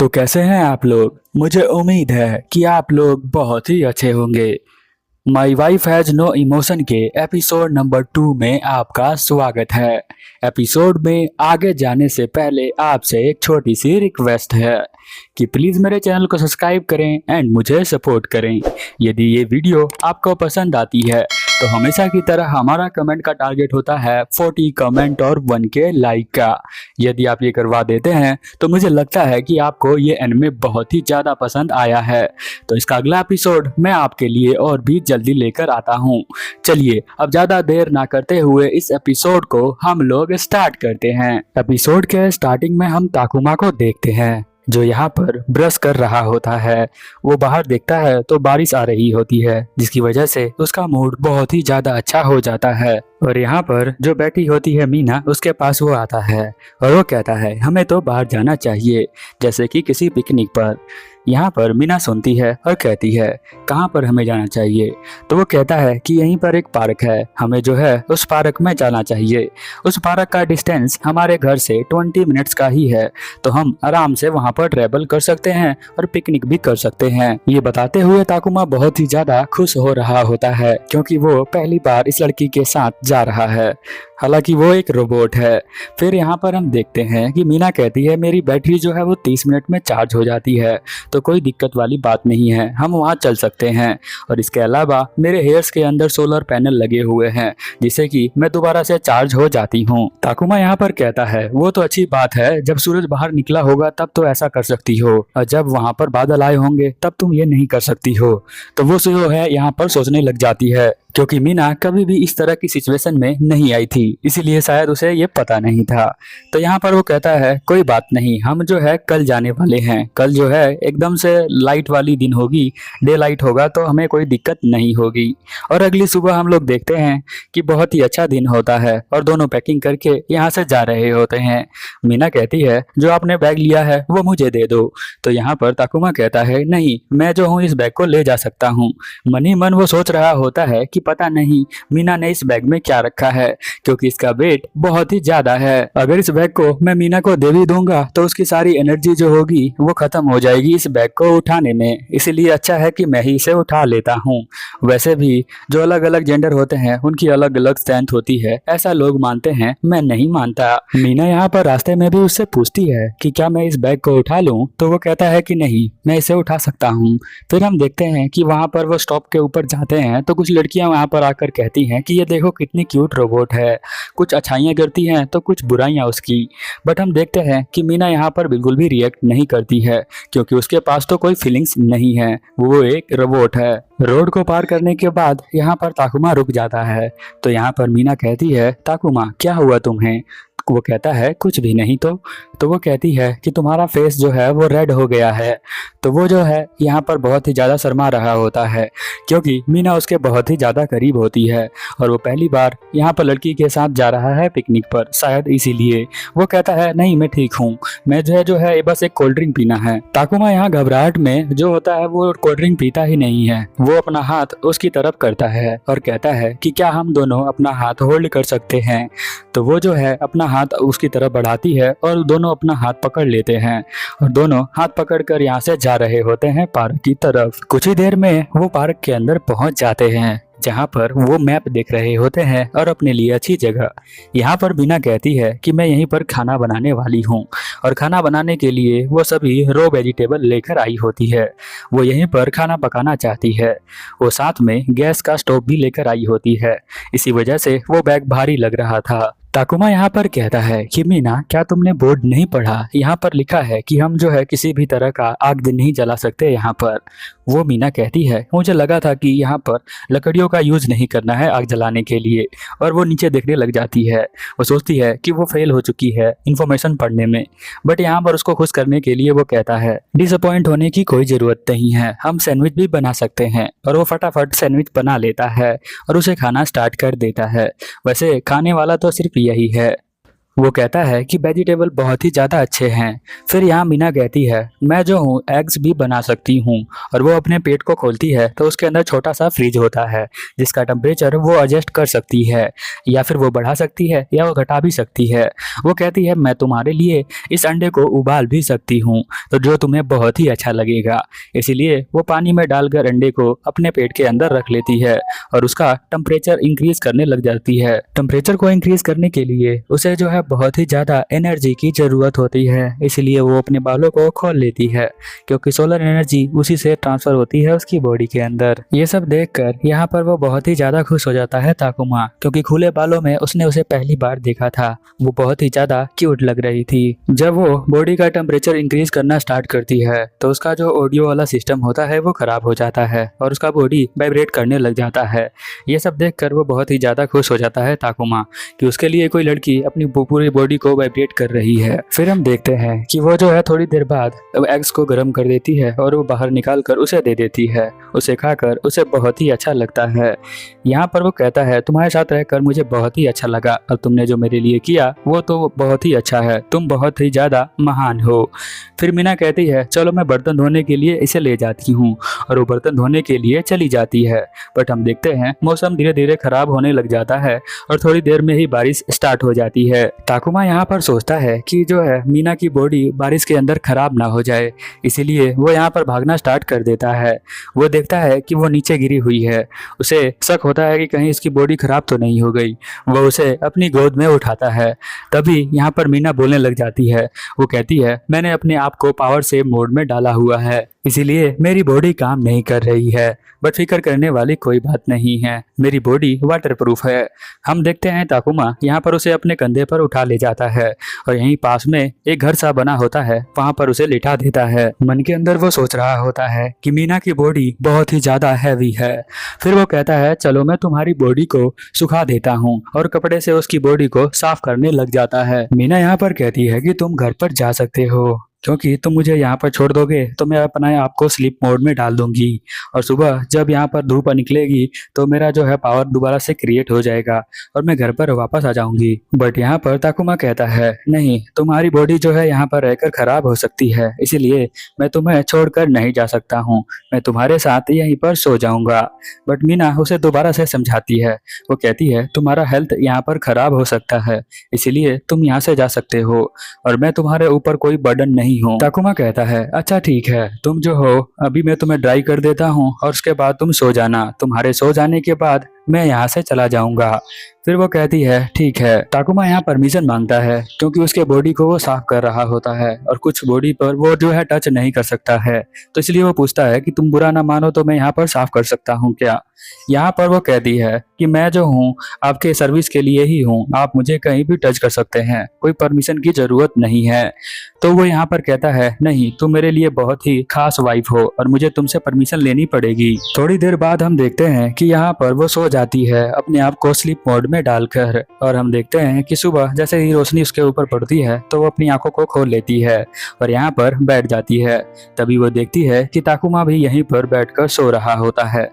तो कैसे हैं आप लोग। मुझे उम्मीद है कि आप लोग बहुत ही अच्छे होंगे। My wife has no emotion के एपिसोड नंबर 2 में आपका स्वागत है। एपिसोड में आगे जाने से पहले आपसे एक छोटी सी रिक्वेस्ट है कि प्लीज मेरे चैनल को सब्सक्राइब करें एंड मुझे सपोर्ट करें। यदि ये वीडियो आपको पसंद आती है तो हमेशा की तरह हमारा कमेंट का टारगेट होता है 40 कमेंट और 1 के लाइक का। यदि आप ये करवा देते हैं तो मुझे लगता है कि आपको ये एनिमे बहुत ही ज़्यादा पसंद आया है। तो इसका अगला एपिसोड मैं आपके लिए और भी जल्दी लेकर आता हूँ। चलिए अब ज़्यादा देर ना करते हुए इस एपिसोड को हम लोग स्टार्ट करते हैं। एपिसोड के स्टार्टिंग में हम ताकुमा को देखते हैं जो यहाँ पर ब्रश कर रहा होता है। वो बाहर देखता है तो बारिश आ रही होती है जिसकी वजह से उसका मूड बहुत ही ज्यादा अच्छा हो जाता है। और यहाँ पर जो बैठी होती है मीना, उसके पास वो आता है और वो कहता है हमें तो बाहर जाना चाहिए, जैसे कि किसी पिकनिक पर। यहाँ पर मीना सुनती है और कहती है कहाँ पर हमें जाना चाहिए। तो वो कहता है कि यहीं पर एक पार्क है, हमें जो है उस पार्क में जाना चाहिए। उस पार्क का डिस्टेंस हमारे घर से 20 मिनट्स का ही है, तो हम आराम से वहाँ पर ट्रेवल कर सकते हैं और पिकनिक भी कर सकते हैं। ये बताते हुए ताकुमा बहुत ही ज्यादा खुश हो रहा होता है क्योंकि वो पहली बार इस लड़की के साथ जा रहा है, हालांकि वो एक रोबोट है। फिर यहाँ पर हम देखते हैं कि मीना कहती है मेरी बैटरी जो है वो 30 मिनट में चार्ज हो जाती है, तो कोई दिक्कत वाली बात नहीं है, हम वहाँ चल सकते हैं। और इसके अलावा मेरे हेयर्स के अंदर सोलर पैनल लगे हुए हैं जिससे कि मैं दोबारा से चार्ज हो जाती हूँ। ताकुमा यहाँ पर कहता है वो तो अच्छी बात है, जब सूरज बाहर निकला होगा तब तो ऐसा कर सकती हो, और जब वहाँ पर बादल आए होंगे तब तुम ये नहीं कर सकती हो। तो वो जो है यहाँ पर सोचने लग जाती है क्योंकि मीना कभी भी इस तरह की सिचुएशन में नहीं आई थी, इसीलिए शायद उसे ये पता नहीं था। तो यहाँ पर वो कहता है कोई बात नहीं, हम जो है कल जाने वाले हैं, कल जो है एकदम से लाइट वाली दिन होगी, डे लाइट होगा, तो हमें कोई दिक्कत नहीं होगी। और अगली सुबह हम लोग देखते हैं कि बहुत ही अच्छा दिन होता है और दोनों पैकिंग करके यहाँ से जा रहे होते हैं। मीना कहती है जो आपने बैग लिया है वो मुझे दे दो। तो यहाँ पर ताकुमा कहता है नहीं, मैं जो हूँ इस बैग को ले जा सकता हूँ। मन ही मन वो सोच रहा होता है कि पता नहीं मीना ने इस बैग में क्या रखा है, क्योंकि इसका वेट बहुत ही ज्यादा है। अगर इस बैग को मैं मीना को दे भी दूंगा तो उसकी सारी एनर्जी जो होगी वो खत्म हो जाएगी इस बैग को उठाने में, इसीलिए अच्छा है कि मैं ही इसे उठा लेता हूँ। वैसे भी जो अलग अलग जेंडर होते हैं उनकी अलग अलग स्ट्रेंथ होती है, ऐसा लोग मानते हैं, मैं नहीं मानता। मीना यहाँ पर रास्ते में भी उससे पूछती है कि क्या मैं इस बैग को उठा लूं, तो वो कहता है कि नहीं, मैं इसे उठा सकता हूँ। फिर हम देखते हैं कि वहाँ पर वो स्टॉप के ऊपर जाते हैं तो कुछ लड़कियां वहाँ पर आकर कहती हैं कि ये देखो कितनी क्यूट रोबोट है, कुछ अच्छाइयाँ करती हैं तो कुछ बुराइयां उसकी। बट हम देखते हैं कि मीना यहाँ पर बिल्कुल भी रिएक्ट नहीं करती है क्योंकि उसके पास तो कोई फीलिंग्स नहीं है, वो एक रोबोट है। रोड को पार करने के बाद यहाँ पर ताकुमा रुक जाता है। तो यहाँ पर मीना कहती है ताकुमा क्या हुआ तुम्हें। वो कहता है कुछ भी नहीं। तो वो कहती है कि तुम्हारा फेस जो है वो रेड हो गया है। तो वो जो है यहाँ पर बहुत ही ज़्यादा शर्मा रहा होता है क्योंकि मीना उसके बहुत ही ज़्यादा करीब होती है और वो पहली बार यहाँ पर लड़की के साथ जा रहा है पिकनिक पर, शायद इसीलिए। वो कहता है नहीं मैं ठीक हूँ, मैं जो है बस एक कोल्ड ड्रिंक पीना है। ताकुमा यहाँ घबराहट में जो होता है वो कोल्ड ड्रिंक पीता ही नहीं है, वो अपना हाथ उसकी तरफ करता है और कहता है कि क्या हम दोनों अपना हाथ होल्ड कर सकते हैं। तो वो जो है अपना हाथ उसकी तरफ बढ़ाती है और दोनों अपना हाथ पकड़ लेते हैं और दोनों हाथ पकड़कर यहाँ से जा रहे होते हैं पार्क की तरफ। कुछ ही देर में वो पार्क के अंदर पहुंच जाते हैं जहाँ पर वो मैप देख रहे होते हैं और अपने लिए अच्छी जगह। यहाँ पर मीना कहती है कि मैं यहीं पर खाना बनाने वाली हूँ और खाना बनाने के लिए वो सभी रो वेजिटेबल लेकर आई होती है। वो यहीं पर खाना पकाना चाहती है। वो साथ में गैस का स्टोव भी लेकर आई होती है, इसी वजह से वो बैग भारी लग रहा था। ताकुमा यहाँ पर कहता है कि मीना क्या तुमने बोर्ड नहीं पढ़ा, यहाँ पर लिखा है कि हम जो है किसी भी तरह का आग नहीं जला सकते यहाँ पर। वो मीना कहती है मुझे लगा था कि यहाँ पर लकड़ियों का यूज नहीं करना है आग जलाने के लिए, और वो नीचे देखने लग जाती है। वो सोचती है कि वो फेल हो चुकी है इन्फॉर्मेशन पढ़ने में, बट यहाँ पर उसको खुश करने के लिए वो कहता है डिसअपॉइंट होने की कोई जरूरत नहीं है, हम सैंडविच भी बना सकते हैं। और वो फटाफट सैंडविच बना लेता है और उसे खाना स्टार्ट कर देता है। वैसे खाने वाला तो सिर्फ यही है। वो कहता है कि वेजिटेबल बहुत ही ज़्यादा अच्छे हैं। फिर यहाँ मीना कहती है मैं जो हूँ एग्स भी बना सकती हूँ। और वो अपने पेट को खोलती है तो उसके अंदर छोटा सा फ्रिज होता है जिसका टेम्परेचर वो एडजस्ट कर सकती है, या फिर वो बढ़ा सकती है या वो घटा भी सकती है। वो कहती है मैं तुम्हारे लिए इस अंडे को उबाल भी सकती हूँ, तो जो तुम्हें बहुत ही अच्छा लगेगा। इसीलिए वो पानी में डालकर अंडे को अपने पेट के अंदर रख लेती है और उसका टेम्परेचर इंक्रीज करने लग जाती है। टेम्परेचर को इंक्रीज करने के लिए उसे जो है बहुत ही ज़्यादा एनर्जी की ज़रूरत होती है, इसलिए वो अपने बालों को खोल लेती है क्योंकि सोलर एनर्जी उसी से ट्रांसफर होती है उसकी बॉडी के अंदर। ये सब देखकर यहाँ पर वो बहुत ही ज़्यादा खुश हो जाता है ताकुमा, क्योंकि खुले बालों में उसने उसे पहली बार देखा था। वो बहुत ही ज़्यादा क्यूट लग रही थी। जब वो बॉडी का टेम्परेचर इंक्रीज करना स्टार्ट करती है तो उसका जो ऑडियो वाला सिस्टम होता है वो खराब हो जाता है और उसका बॉडी वाइब्रेट करने लग जाता है। ये सब देखकर वो बहुत ही ज़्यादा खुश हो जाता है ताकुमा कि उसके लिए कोई लड़की अपनी पूरी बॉडी को वाइब्रेट कर रही है। फिर हम देखते हैं कि वो जो है थोड़ी देर बाद एग्स को गर्म कर देती है और वो बाहर निकाल कर उसे दे देती है। उसे खाकर उसे बहुत ही अच्छा लगता है। यहाँ पर वो कहता है तुम्हारे साथ रहकर मुझे बहुत ही अच्छा लगा और तुमने जो मेरे लिए किया वो तो बहुत ही अच्छा है, तुम बहुत ही ज़्यादा महान हो। फिर मीना कहती है चलो मैं बर्तन धोने के लिए इसे ले जाती हूँ, और वो बर्तन धोने के लिए चली जाती है। बट हम देखते हैं मौसम धीरे धीरे खराब होने लग जाता है और थोड़ी देर में ही बारिश स्टार्ट हो जाती है। ताकुमा यहाँ पर सोचता है कि जो है मीना की बॉडी बारिश के अंदर खराब ना हो जाए, इसीलिए वो यहाँ पर भागना स्टार्ट कर देता है। वो देखता है कि वो नीचे गिरी हुई है। उसे शक होता है कि कहीं इसकी बॉडी खराब तो नहीं हो गई। वो उसे अपनी गोद में उठाता है। तभी यहाँ पर मीना बोलने लग जाती है। वो कहती है मैंने अपने आप को पावर सेव मोड में डाला हुआ है, इसीलिए मेरी बॉडी काम नहीं कर रही है। बट फिक्र करने वाली कोई बात नहीं है, मेरी बॉडी वाटर प्रूफ है। हम देखते हैं ताकुमा यहाँ पर उसे अपने कंधे पर उठा ले जाता है और यहीं पास में एक घर सा बना होता है, वहां पर उसे लिटा देता है। मन के अंदर वो सोच रहा होता है कि मीना की बॉडी बहुत ही ज्यादा हैवी है। फिर वो कहता है चलो मैं तुम्हारी बॉडी को सुखा देता हूँ, और कपड़े से उसकी बॉडी को साफ करने लग जाता है। मीना यहाँ पर कहती है कि तुम घर पर जा सकते हो, क्योंकि तुम मुझे यहाँ पर छोड़ दोगे तो मैं अपना आप को स्लीप मोड में डाल दूंगी, और सुबह जब यहाँ पर धूप निकलेगी तो मेरा जो है पावर दोबारा से क्रिएट हो जाएगा और मैं घर पर वापस आ जाऊंगी। बट यहाँ पर ताकुमा कहता है नहीं, तुम्हारी बॉडी जो है यहाँ पर रहकर खराब हो सकती है, इसीलिए मैं तुम्हें छोड़कर नहीं जा सकता हूँ, मैं तुम्हारे साथ यहीं पर सो जाऊंगा। बट मीना उसे दोबारा से समझाती है। वो कहती है तुम्हारा हेल्थ यहाँ पर खराब हो सकता है, इसीलिए तुम यहाँ से जा सकते हो और मैं तुम्हारे ऊपर कोई बर्डन नहीं हूँ। ताकुमा कहता है अच्छा ठीक है, तुम जो हो अभी मैं तुम्हें ड्राई कर देता हूँ और उसके बाद तुम सो जाना। तुम्हारे सो जाने के बाद मैं यहाँ से चला जाऊंगा। फिर वो कहती है ठीक है। ताकुमा यहाँ परमिशन मांगता है क्योंकि उसके बॉडी को वो साफ कर रहा होता है और कुछ बॉडी पर वो जो है टच नहीं कर सकता है, तो इसलिए वो पूछता है कि तुम बुरा ना मानो तो मैं यहाँ पर साफ कर सकता हूँ क्या। यहाँ पर वो कहती है कि मैं जो हूँ आपके सर्विस के लिए ही हूँ, आप मुझे कहीं भी टच कर सकते हैं, कोई परमिशन की जरूरत नहीं है। तो वो यहाँ पर कहता है नहीं, तुम मेरे लिए बहुत ही खास वाइफ हो और मुझे तुमसे परमिशन लेनी पड़ेगी। थोड़ी देर बाद हम देखते हैं कि यहाँ पर वो सो जाती है अपने आप को स्लीप मोड में डालकर, और हम देखते हैं कि सुबह जैसे ही रोशनी उसके ऊपर पड़ती है तो वो अपनी आंखों को खोल लेती है और यहाँ पर बैठ जाती है। तभी वो देखती है कि ताकुमा भी यहीं पर बैठकर सो रहा होता है।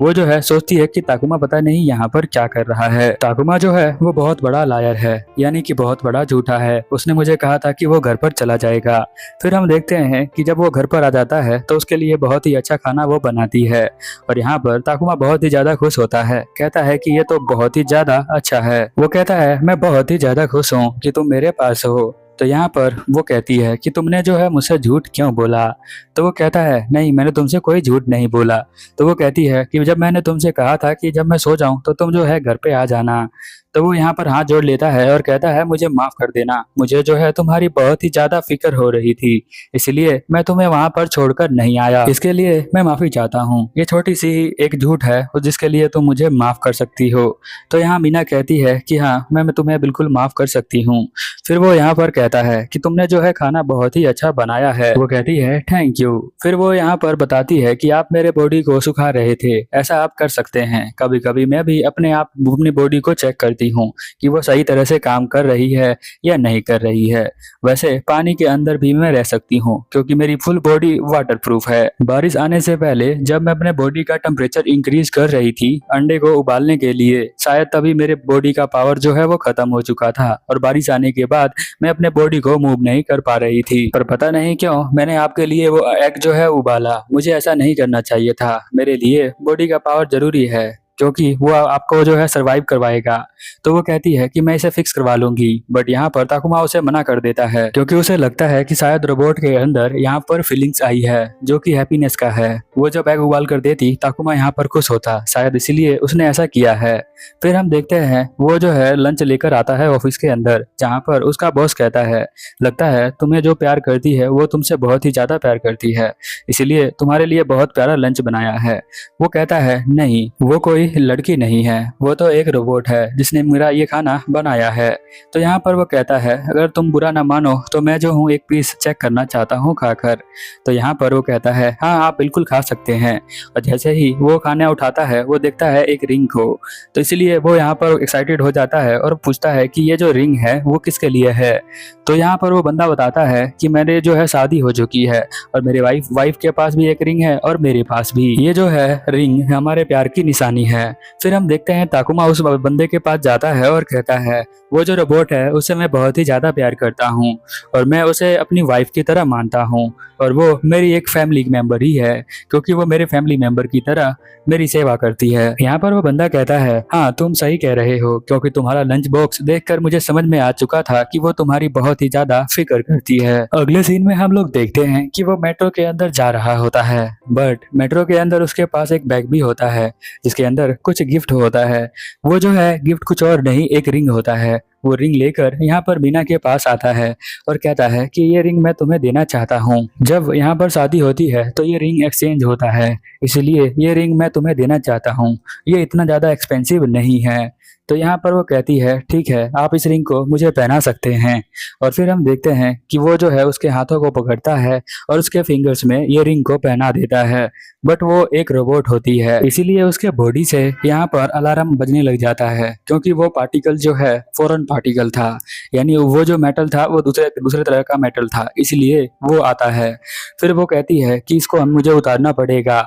वो जो है सोचती है कि ताकुमा पता नहीं यहाँ पर क्या कर रहा है। ताकुमा जो है वो बहुत बड़ा लायर है, यानी कि बहुत बड़ा झूठा है। उसने मुझे कहा था कि वो घर पर चला जाएगा। फिर हम देखते हैं कि जब वो घर पर आ जाता है तो उसके लिए बहुत ही अच्छा खाना वो बनाती है और यहाँ पर ताकुमा बहुत ही ज्यादा खुश होता है। कहता है कि ये तो बहुत ही ज्यादा अच्छा है। वो कहता है मैं बहुत ही ज्यादा खुश हूँ कि तुम मेरे पास हो। तो यहाँ पर वो कहती है कि तुमने जो है मुझसे झूठ क्यों बोला। तो वो कहता है नहीं, मैंने तुमसे कोई झूठ नहीं बोला। तो वो कहती है कि जब मैंने तुमसे कहा था कि जब मैं सो जाऊं तो तुम जो है घर पे आ जाना। तो वो यहाँ पर हाथ जोड़ लेता है और कहता है मुझे माफ कर देना, मुझे जो है तुम्हारी बहुत ही ज्यादा फिक्र हो रही थी, इसलिए मैं तुम्हें वहां पर छोड़कर नहीं आया। इसके लिए मैं माफी चाहता हूँ। ये छोटी सी एक झूठ है जिसके लिए तुम मुझे माफ कर सकती हो। तो यहाँ मीना कहती है कि हाँ, मैं तुम्हें बिल्कुल माफ कर सकती हूँ। फिर वो यहाँ पर कहता है कि तुमने जो है खाना बहुत ही अच्छा बनाया है। वो कहती है थैंक यू। फिर वो यहाँ पर बताती है कि आप मेरे बॉडी को सुखा रहे थे, ऐसा आप कर सकते हैं। कभी कभी मैं भी अपने बॉडी को चेक करती सकती हूँ कि वो सही तरह से काम कर रही है या नहीं कर रही है। वैसे पानी के अंदर भी मैं रह सकती हूँ क्योंकि मेरी फुल बॉडी वाटर प्रूफ है। बारिश आने से पहले जब मैं अपने बॉडी का टेम्परेचर इंक्रीज कर रही थी अंडे को उबालने के लिए, शायद तभी मेरे बॉडी का पावर जो है वो खत्म हो चुका था और बारिश आने के बाद मैं अपने बॉडी को मूव नहीं कर पा रही थी। पर पता नहीं क्यों मैंने आपके लिए वो एग जो है उबाला। मुझे ऐसा नहीं करना चाहिए था। मेरे लिए बॉडी का पावर जरूरी है क्योंकि वो आपको जो है सरवाइव करवाएगा। तो वो कहती है कि मैं इसे फिक्स करवा लूंगी, बट यहाँ पर ताकुमा उसे मना कर देता है क्योंकि उसे लगता है कि शायद रोबोट के अंदर यहाँ पर फीलिंग्स आई है जो कि हैप्पीनेस का है। वो जब एग उबाल कर देती ताकुमा यहाँ पर खुश होता, शायद इसीलिए उसने ऐसा किया है। फिर हम देखते हैं वो जो है लंच लेकर आता है ऑफिस के अंदर, जहाँ पर उसका बॉस कहता है लगता है तुम्हें जो प्यार करती है वो तुमसे बहुत ही ज्यादा प्यार करती है, इसीलिए तुम्हारे लिए बहुत प्यारा लंच बनाया है। वो कहता है नहीं, वो कोई लड़की नहीं है, वो तो एक रोबोट है जिसने मेरा ये खाना बनाया है। तो यहाँ पर वो कहता है अगर तुम बुरा ना मानो तो मैं जो हूँ एक पीस चेक करना चाहता हूँ खाकर। तो यहाँ पर वो कहता है हाँ आप बिल्कुल खा सकते हैं। और जैसे ही वो खाना उठाता है वो देखता है एक रिंग को, तो इसलिए वो यहाँ पर एक्साइटेड हो जाता है और पूछता है कि ये जो रिंग है वो किसके लिए है। तो यहाँ पर वो बंदा बताता है कि मेरे जो है शादी हो चुकी है और मेरे वाइफ के पास भी एक रिंग है और मेरे पास भी। ये जो है रिंग हमारे प्यार की निशानी है। फिर हम देखते हैं ताकुमा उस बंदे के पास जाता है और कहता है वो जो रोबोट है उसे मैं बहुत ही ज्यादा प्यार करता हूँ और मैं उसे अपनी वाइफ की तरह मानता हूँ और वो मेरी एक फैमिली मेंबर ही है क्योंकि वो मेरे फैमिली मेंबर की तरह मेरी सेवा करती है। यहाँ पर वो बंदा कहता है हाँ तुम सही कह रहे हो क्योंकि तुम्हारा लंच बॉक्स देखकर मुझे समझ में आ चुका था कि वो तुम्हारी बहुत ही ज्यादा फिक्र करती है। अगले सीन में हम लोग देखते हैं कि वो मेट्रो के अंदर जा रहा होता है, बट मेट्रो के अंदर उसके पास एक बैग भी होता है जिसके अंदर कुछ गिफ्ट होता है। वो जो है गिफ्ट कुछ और नहीं एक रिंग होता है। वो रिंग लेकर यहाँ पर मीना के पास आता है और कहता है कि ये रिंग मैं तुम्हें देना चाहता हूँ। जब यहाँ पर शादी होती है तो ये रिंग एक्सचेंज होता है, इसलिए ये रिंग मैं तुम्हें देना चाहता हूँ। ये इतना ज्यादा एक्सपेंसिव नहीं है। तो यहाँ पर वो कहती है ठीक है आप इस रिंग को मुझे पहना सकते हैं। और फिर हम देखते हैं कि वो जो है उसके हाथों को पकड़ता है और उसके फिंगर्स में ये रिंग को पहना देता है। बट वो एक रोबोट होती है इसीलिए उसके बॉडी से यहाँ पर अलार्म बजने लग जाता है क्योंकि वो पार्टिकल जो है फॉरेन पार्टिकल था, यानी वो जो मेटल था वो दूसरे तरह का मेटल था, इसलिए वो आता है। फिर वो कहती है कि इसको हम मुझे उतारना पड़ेगा।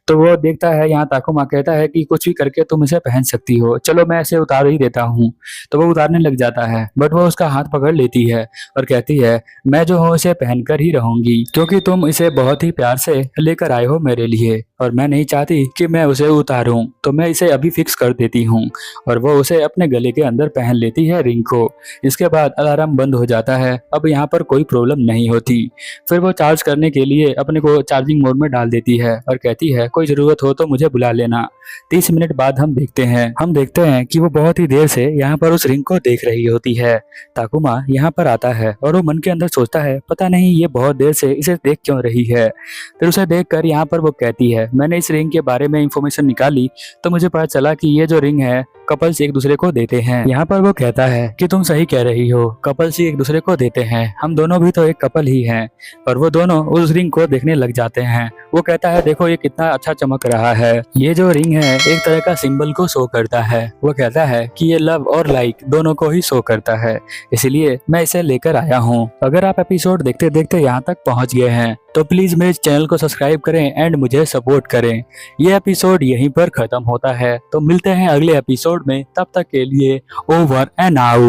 तो वो देखता है यहाँ ताकुमा कहता है कि कुछ भी करके तुम इसे पहन सकती हो, चलो मैं इसे उतार ही देता हूँ। तो वो उतारने लग जाता है बट वो उसका हाथ पकड़ लेती है और कहती है मैं जो हूँ इसे पहनकर ही रहूंगी क्योंकि तुम इसे बहुत ही प्यार से लेकर आए हो मेरे लिए और मैं नहीं चाहती कि मैं उसे उतारूं, तो मैं इसे अभी फिक्स कर देती हूँ। और वो उसे अपने गले के अंदर पहन लेती है रिंग को। इसके बाद अलार्म बंद हो जाता है। अब यहाँ पर कोई प्रॉब्लम नहीं होती। फिर वो चार्ज करने के लिए अपने को चार्जिंग मोड में डाल देती है और कहती है कोई जरूरत हो तो मुझे बुला लेना। 30 मिनट बाद हम देखते हैं कि वो बहुत ही देर से यहाँ पर उस रिंग को देख रही होती है। ताकुमा यहाँ पर आता है और वो मन के अंदर सोचता है पता नहीं ये बहुत देर से इसे देख क्यों रही है। फिर उसे देखकर यहाँ पर वो कहती है मैंने इस रिंग के बारे में इंफॉर्मेशन निकाली तो मुझे पता चला कि ये जो रिंग है कपल्स एक दूसरे को देते हैं। यहाँ पर वो कहता है कि तुम सही कह रही हो, कपल्स ही एक दूसरे को देते हैं, हम दोनों भी तो एक कपल ही हैं। और वो दोनों उस रिंग को देखने लग जाते हैं। वो कहता है देखो ये कितना अच्छा चमक रहा है, ये जो रिंग है एक तरह का सिंबल को शो करता है। वो कहता है कि ये लव और लाइक दोनों को ही शो करता है, इसलिए मैं इसे लेकर आया हूँ। अगर आप एपिसोड देखते देखते यहाँ तक पहुँच गए हैं तो प्लीज मेरे चैनल को सब्सक्राइब करें एंड मुझे सपोर्ट करें। ये एपिसोड यहीं पर खत्म होता है, तो मिलते हैं अगले एपिसोड में। तब तक के लिए ओवर एंड आउट।